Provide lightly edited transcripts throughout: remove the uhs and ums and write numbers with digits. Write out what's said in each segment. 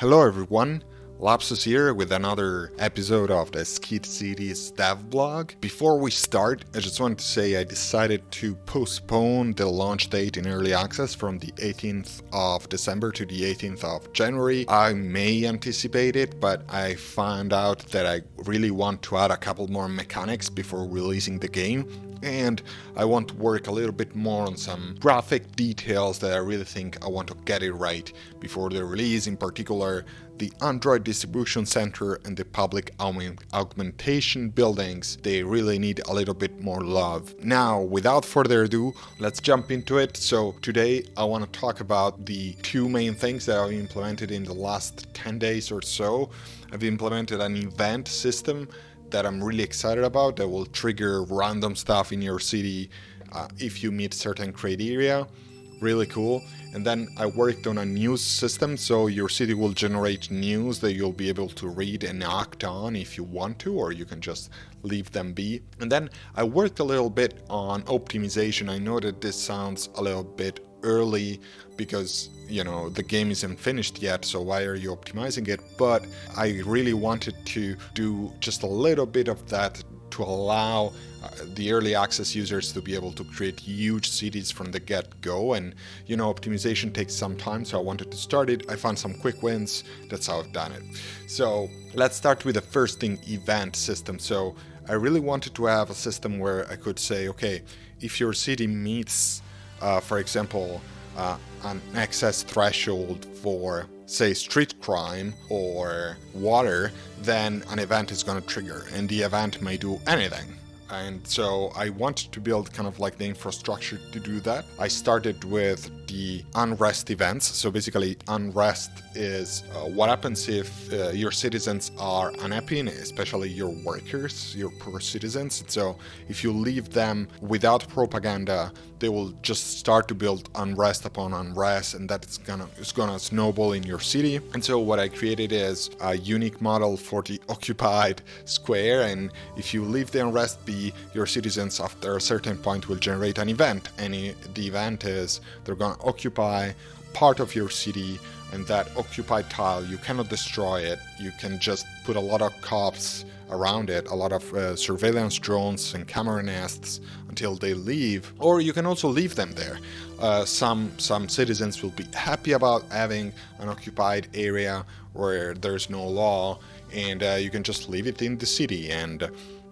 Hello everyone, Lapsus here with another episode of the Skid Cities dev blog. Before we start, I just wanted to say I decided to postpone the launch date in early access from the 18th of December to the 18th of January. I may anticipate it, but I found out that I really want to add a couple more mechanics before releasing the game. And I want to work a little bit more on some graphic details that I really think I want to get it right before the release, in particular the Android distribution center and the public augmentation buildings. They really need a little bit more love. Now, without further ado, let's jump into it. So today I want to talk about the two main things that I've implemented in the last 10 days or so. I've implemented an event system that I'm really excited about that will trigger random stuff in your city if you meet certain criteria. Really cool. And then I worked on a news system, so your city will generate news that you'll be able to read and act on if you want to, or you can just leave them be. And then I worked a little bit on optimization. I know that this sounds a little bit early because the game isn't finished yet, so why are you optimizing it? But I really wanted to do just a little bit of that to allow the early access users to be able to create huge cities from the get-go. And optimization takes some time, so I wanted to start it. I found some quick wins. That's how I've done it. So let's start with the first thing, event system. So I really wanted to have a system where I could say, okay, if your city meets for example, an excess threshold for, say, street crime or water, then an event is going to trigger, and the event may do anything. And so I wanted to build kind of like the infrastructure to do that. I started with the unrest events. So basically, unrest is what happens if your citizens are unhappy, especially your workers, your poor citizens. So if you leave them without propaganda, they will just start to build unrest upon unrest, and that is gonna snowball in your city. And so what I created is a unique model for the occupied square, and if you leave the unrest be, your citizens after a certain point will generate an event, and the event is they're gonna occupy part of your city, and that occupied tile, you cannot destroy it. You can just put a lot of cops around it, a lot of surveillance drones and camera nests until they leave, or you can also leave them there. Some citizens will be happy about having an occupied area where there's no law, and you can just leave it in the city, and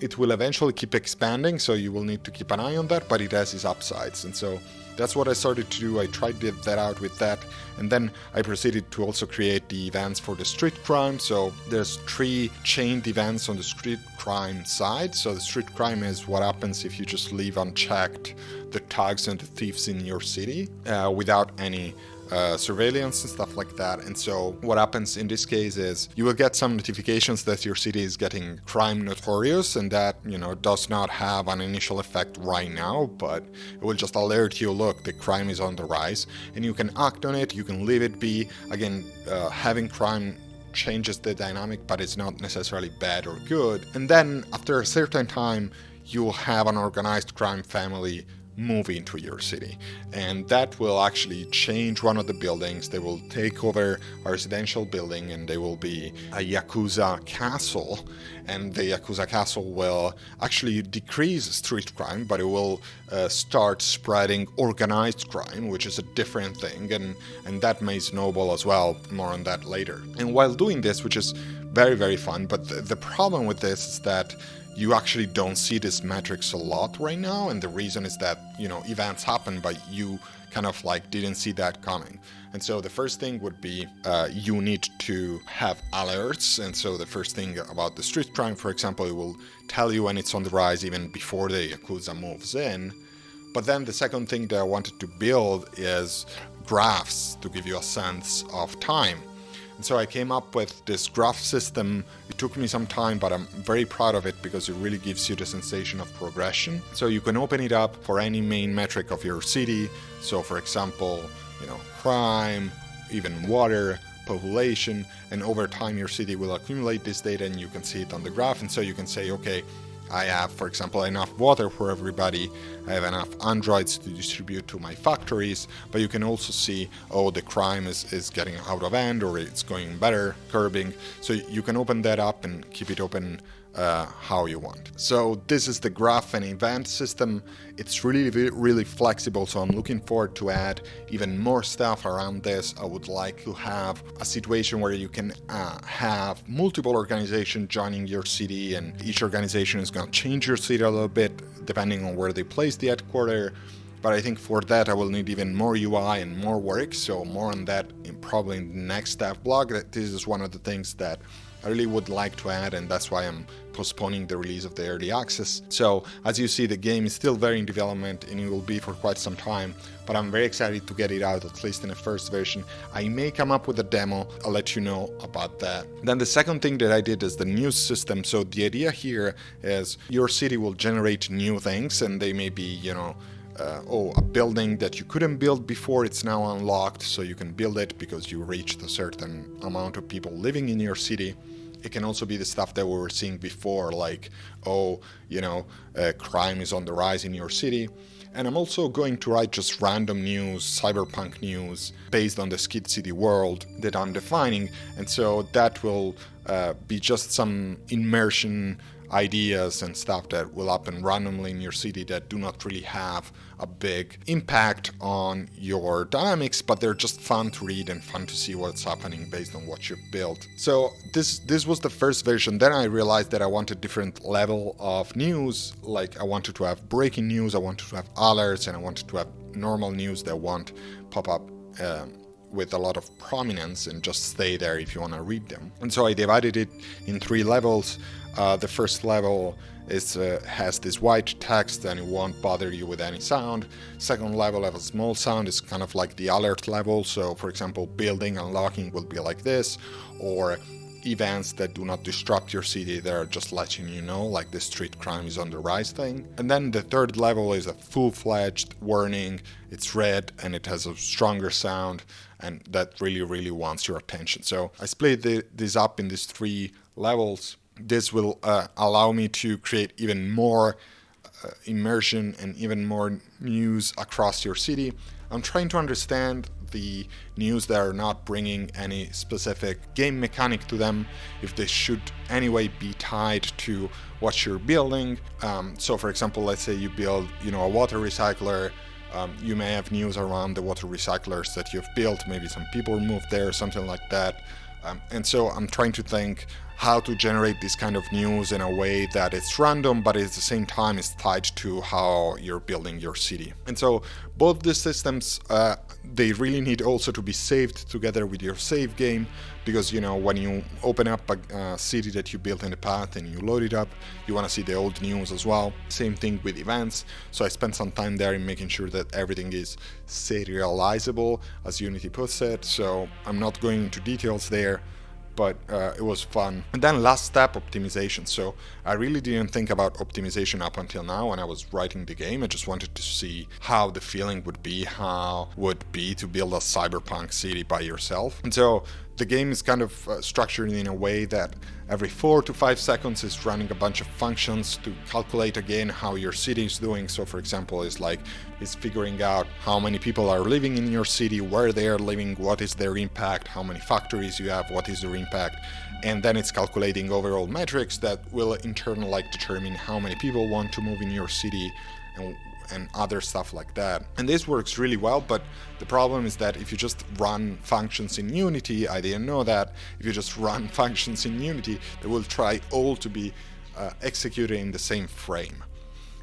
it will eventually keep expanding, so you will need to keep an eye on that, but it has its upsides. And so that's what I started to do. I tried that out with that, and then I proceeded to also create the events for the street crime. So there's 3 chained events on the street crime side. So the street crime is what happens if you just leave unchecked the thugs and the thieves in your city without any surveillance and stuff like that. And so what happens in this case is you will get some notifications that your city is getting crime notorious, and that does not have an initial effect right now, but it will just alert you, look, the crime is on the rise, and you can act on it. You can leave it be. Again, having crime changes the dynamic, but it's not necessarily bad or good. And then after a certain time you will have an organized crime family move into your city, and that will actually change one of the buildings. They will take over a residential building, and they will be a Yakuza castle, and the Yakuza castle will actually decrease street crime, but it will start spreading organized crime, which is a different thing, and that may snowball as well. More on that later. And while doing this, which is very, very fun, but the problem with this is that you actually don't see this metrics a lot right now, and the reason is that events happen, but you kind of like didn't see that coming. And so the first thing would be you need to have alerts. And so the first thing about the street crime, for example, it will tell you when it's on the rise even before the Yakuza moves in. But then the second thing that I wanted to build is graphs to give you a sense of time. And so I came up with this graph system. It took me some time, but I'm very proud of it because it really gives you the sensation of progression. So you can open it up for any main metric of your city. So for example, crime, even water, population, and over time your city will accumulate this data and you can see it on the graph. And so you can say, okay, I have, for example, enough water for everybody, I have enough androids to distribute to my factories, but you can also see, oh, the crime is getting out of hand, or it's going better, curbing. So you can open that up and keep it open how you want. So this is the graph and event system. It's really flexible, so I'm looking forward to add even more stuff around this. I would like to have a situation where you can have multiple organizations joining your city, and each organization is going to change your city a little bit depending on where they place the headquarters. But I think for that I will need even more UI and more work, so more on that probably in the next dev blog. This is one of the things that I really would like to add, and that's why I'm postponing the release of the early access. So as you see, the game is still very in development and it will be for quite some time, but I'm very excited to get it out, at least in the first version. I may come up with a demo, I'll let you know about that. Then the second thing that I did is the news system. So the idea here is your city will generate new things, and they may be, a building that you couldn't build before, it's now unlocked, so you can build it because you reached a certain amount of people living in your city. It can also be the stuff that we were seeing before, like, crime is on the rise in your city. And I'm also going to write just random news, cyberpunk news, based on the Skid City world that I'm defining. And so that will be just some immersion ideas and stuff that will happen randomly in your city that do not really have a big impact on your dynamics, but they're just fun to read and fun to see what's happening based on what you've built. So this was the first version. Then I realized that I wanted different level of news. Like, I wanted to have breaking news, I wanted to have alerts, and I wanted to have normal news that won't pop up with a lot of prominence and just stay there if you want to read them. And so I divided it in 3 levels. The first level has this white text and it won't bother you with any sound. Second level has a small sound, it's kind of like the alert level. So for example, building unlocking will be like this, or events that do not disrupt your city, they're just letting you know, like the street crime is on the rise thing. And then the third level is a full-fledged warning. It's red and it has a stronger sound, and that really wants your attention. So I split this up in these 3 levels. This will allow me to create even more immersion and even more news across your city. I'm trying to understand the news that are not bringing any specific game mechanic to them, if they should anyway be tied to what you're building. So for example, let's say you build a water recycler. You may have news around the water recyclers that you've built, maybe some people moved there, something like that. And so I'm trying to think how to generate this kind of news in a way that it's random, but at the same time is tied to how you're building your city. And so both these systems, they really need also to be saved together with your save game, because when you open up a city that you built in the past and you load it up, you want to see the old news as well. Same thing with events. So I spent some time there in making sure that everything is serializable, as Unity puts it. So I'm not going into details there, but it was fun. And then last step, optimization. So I really didn't think about optimization up until now when I was writing the game. I just wanted to see how the feeling would be, how would be to build a cyberpunk city by yourself. And so the game is kind of structured in a way that every 4 to 5 seconds is running a bunch of functions to calculate again how your city is doing. So for example, it's figuring out how many people are living in your city, where they are living, what is their impact, how many factories you have, what is their impact. And then it's calculating overall metrics that will in turn determine how many people want to move in your city and other stuff like that. And this works really well, but the problem is that if you just run functions in Unity, I didn't know that, if you just run functions in Unity, they will try all to be executed in the same frame.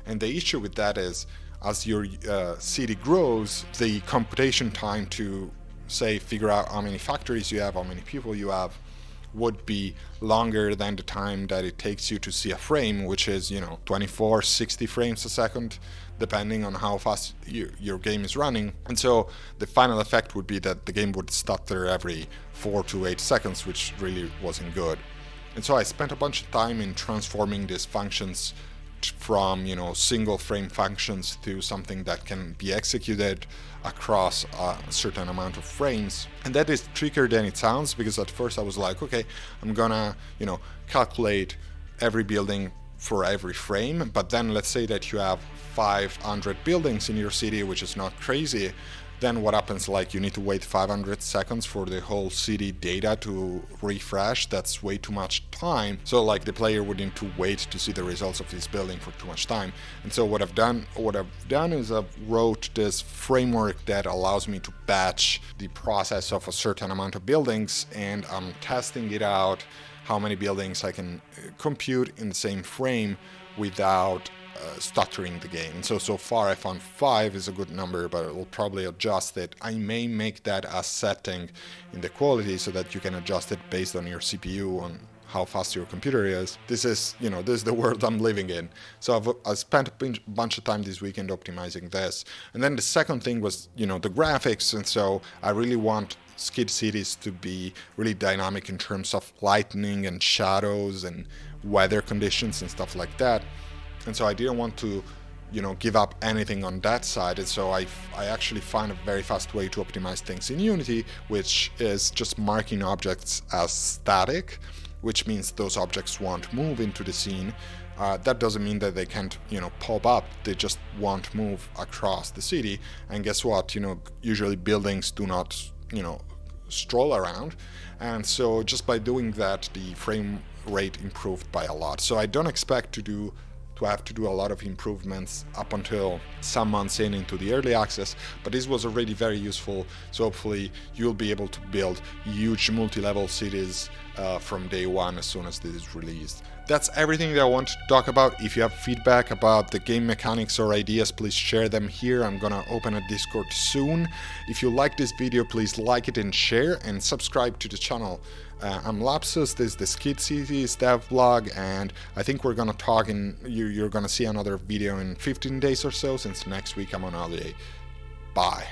And the issue with that is, as your city grows, the computation time to, say, figure out how many factories you have, how many people you have, would be longer than the time that it takes you to see a frame, which is 24, 60 frames a second, depending on how fast your game is running. And so the final effect would be that the game would stutter every 4 to 8 seconds, which really wasn't good. And so I spent a bunch of time in transforming these functions from single frame functions to something that can be executed across a certain amount of frames. And that is trickier than it sounds, because at first I was like, okay, I'm gonna calculate every building for every frame, but then let's say that you have 500 buildings in your city, which is not crazy. Then what happens, like you need to wait 500 seconds for the whole city data to refresh. That's way too much time. So like the player would need to wait to see the results of this building for too much time. And so what I've done is I've wrote this framework that allows me to batch the process of a certain amount of buildings, and I'm testing it out how many buildings I can compute in the same frame without stuttering the game. And so far I found 5 is a good number, but I will probably adjust it. I may make that a setting in the quality so that you can adjust it based on your CPU, on how fast your computer is. This is the world I'm living in. So I've spent a bunch of time this weekend optimizing this. And then the second thing was, the graphics. And so I really want Skid Cities to be really dynamic in terms of lighting and shadows and weather conditions and stuff like that. And so I didn't want to, give up anything on that side. And so I actually find a very fast way to optimize things in Unity, which is just marking objects as static, which means those objects won't move into the scene. That doesn't mean that they can't, pop up. They just won't move across the city. And guess what? Usually buildings do not, stroll around. And so just by doing that, the frame rate improved by a lot. So I don't expect to have to do a lot of improvements up until some months into the early access, but this was already very useful. So hopefully you'll be able to build huge multi-level cities from day one as soon as this is released. That's everything that I want to talk about. If you have feedback about the game mechanics or ideas, please share them here. I'm gonna open a Discord soon. If you like this video, please like it and share, and subscribe to the channel. I'm Lapsus, this is the Skid Cities dev blog, and I think we're gonna talk you're gonna see another video in 15 days or so, since next week I'm on holiday. Bye.